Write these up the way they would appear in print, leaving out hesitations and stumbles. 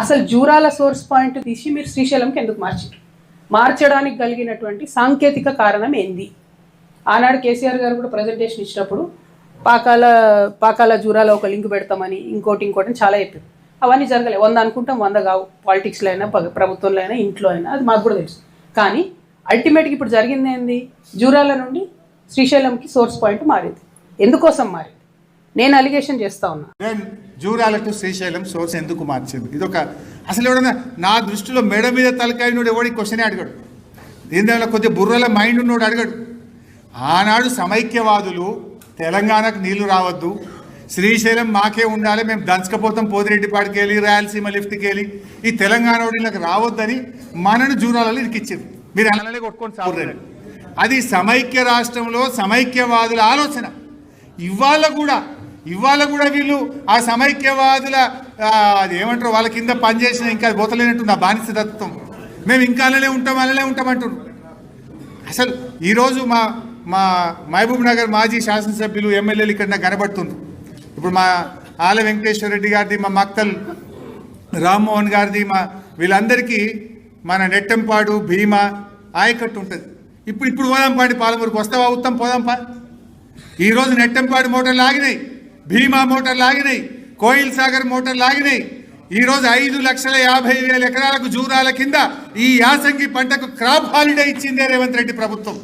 అసలు Jurala source point తీసి మీరు శ్రీశైలంకి ఎందుకు మార్చారు? మార్చడానికి కలిగినటువంటి సాంకేతిక కారణం ఏంది? ఆనాడు కేసీఆర్ గారు కూడా ప్రజెంటేషన్ ఇచ్చినప్పుడు పాకాల జూరాల ఒక లింక్ పెడతామని ఇంకోటి చాలా చెప్పారు. అవన్నీ జరగలేదు. 100 అనుకుంటాం, 100 కావు. పాలిటిక్స్లో అయినా ప్రభుత్వంలో అయినా ఇంట్లో అయినా, అది మాకు కూడా తెలుసు. కానీ అల్టిమేట్గా ఇప్పుడు జరిగింది ఏంది? జూరాల నుండి శ్రీశైలంకి సోర్స్ పాయింట్ మారింది. ఎందుకోసం మారింది? నేను అలిగేషన్ చేస్తా ఉన్నా. జూరాల టు శ్రీశైలం సోర్స్ ఎందుకు మార్చింది? ఇదొక అసలు ఎవడన్నా నా దృష్టిలో మెడ మీద తలకాయనోడు ఎవడి క్వశ్చనే అడగడు. దీని కొద్దిగా బుర్రల మైండ్ ఉన్నోడు అడగడు. ఆనాడు సమైక్యవాదులు తెలంగాణకు నీళ్లు రావద్దు, శ్రీశైలం మాకే ఉండాలి, మేము దంచకపోతాం పోతిరెడ్డిపాడికి వెళ్ళి రాయలసీమ లిఫ్ట్కి వెళ్ళి ఈ తెలంగాణ వీళ్ళకి రావద్దని మనను జూరాలలో ఇరికిచ్చారు. మీరు అలానే కొట్టుకొని సాగుతారు. అది సమైక్య రాష్ట్రంలో సమైక్యవాదుల ఆలోచన. ఇవాళ కూడా వీళ్ళు ఆ సమైక్యవాదుల అది ఏమంటారు వాళ్ళ కింద పనిచేసిన ఇంకా పోతలేనట్టుంది ఆ బానిస తత్వం. మేము ఇంకా అలానే ఉంటామంటున్నారు. అసలు ఈరోజు మా మహబూబ్ నగర్ మాజీ శాసనసభ్యులు ఎమ్మెల్యేలు ఇక్కడ కనబడుతుంది. ఇప్పుడు మా ఆల వెంకటేశ్వర రెడ్డి గారిది, మా మక్తల్ రామ్మోహన్ గారిది, వీళ్ళందరికీ మన నెట్టంపాడు భీమా ఆయకట్టు ఉంటుంది. ఇప్పుడు పోదాంపాడి పాలమూరుకు వస్తావా? ఉత్తం పోదాంపా. ఈరోజు నెట్టంపాడు మోటార్లు ఆగినాయి, భీమా మోటార్లు ఆగినాయి, కోయిల్ సాగర్ మోటార్లు ఆగినాయి. ఈరోజు 5,50,000 ఎకరాలకు జూరాల కింద ఈ యాసంగి పంటకు క్రాప్ హాలిడే ఇచ్చిందే రేవంత్ రెడ్డి ప్రభుత్వం.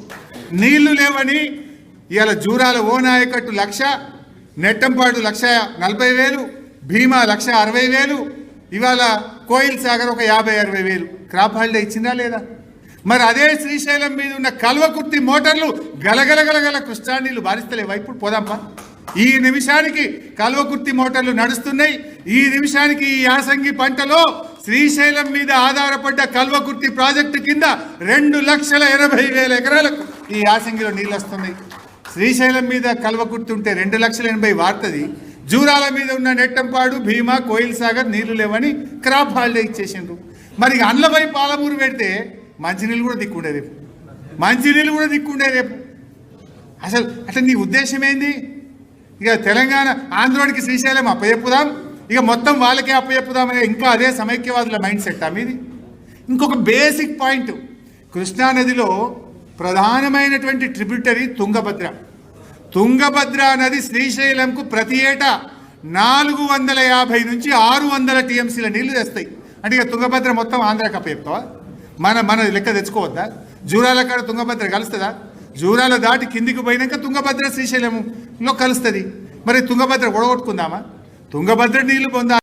నీళ్లు లేవని ఇవాళ జూరాల ఓనాయకట్టు 1,00,000, నెట్టంపాడు 1,40,000, భీమా 1,60,000, ఇవాళ కోయిల్ సాగర్ ఒక 50,000-60,000 క్రాప్ హాలిడే ఇచ్చిందా లేదా? మరి అదే శ్రీశైలం మీద ఉన్న కల్వకుర్తి మోటార్లు గలగలగలగల కృష్ణా నీళ్లు బారిస్తలేవా? ఇప్పుడు పోదాంపా. ఈ నిమిషానికి కల్వకుర్తి మోటార్లు నడుస్తున్నాయి. ఈ నిమిషానికి ఈ యాసంగి పంటలో శ్రీశైలం మీద ఆధారపడ్డ కల్వకుర్తి ప్రాజెక్టు కింద 2,80,000 ఎకరాలకు ఈ యాసంగిలో నీళ్ళు వస్తున్నాయి. శ్రీశైలం మీద కల్వకుర్తి ఉంటే 2,80,000 వాడుతుంది. జూరాల మీద ఉన్న నెట్టంపాడు భీమా కోయిల్ సాగర్ నీళ్లు లేవని క్రాప్ హాలిడే ఇచ్చేసిండ్రు. మరి అండ్లపై పాలమూరు పెడితే మంచినీళ్ళు కూడా దిక్కుండే రేపు. అసలు అట్లా నీ ఉద్దేశం ఏంది? ఇక తెలంగాణ ఆంధ్రోడికి శ్రీశైలం అప్పచెప్పుదాం, ఇక మొత్తం వాళ్ళకే అప్పచెప్పుదామనే ఇంకా అదే సమైక్యవాదుల మైండ్ సెట్ మీది. ఇంకొక బేసిక్ పాయింట్, కృష్ణానదిలో ప్రధానమైనటువంటి ట్రిబ్యూటరీ తుంగభద్ర నది శ్రీశైలంకు ప్రతి ఏటా 450 నుంచి 600 టీఎంసీల నీళ్లు తెస్తాయి. అంటే ఇక తుంగభద్ర మొత్తం ఆంధ్రాకి అప్పచెప్తావా? మన లెక్క తెచ్చుకోవద్దా? జూరాల కాడ తుంగభద్ర కలుస్తుందా? జూరాల దాటి కిందికి పోయినాక తుంగభద్ర శ్రీశైలంలో కలుస్తుంది. మరి తుంగభద్ర ఒడగొట్టుకుందామా? తుంగభద్ర నీళ్లు పొందా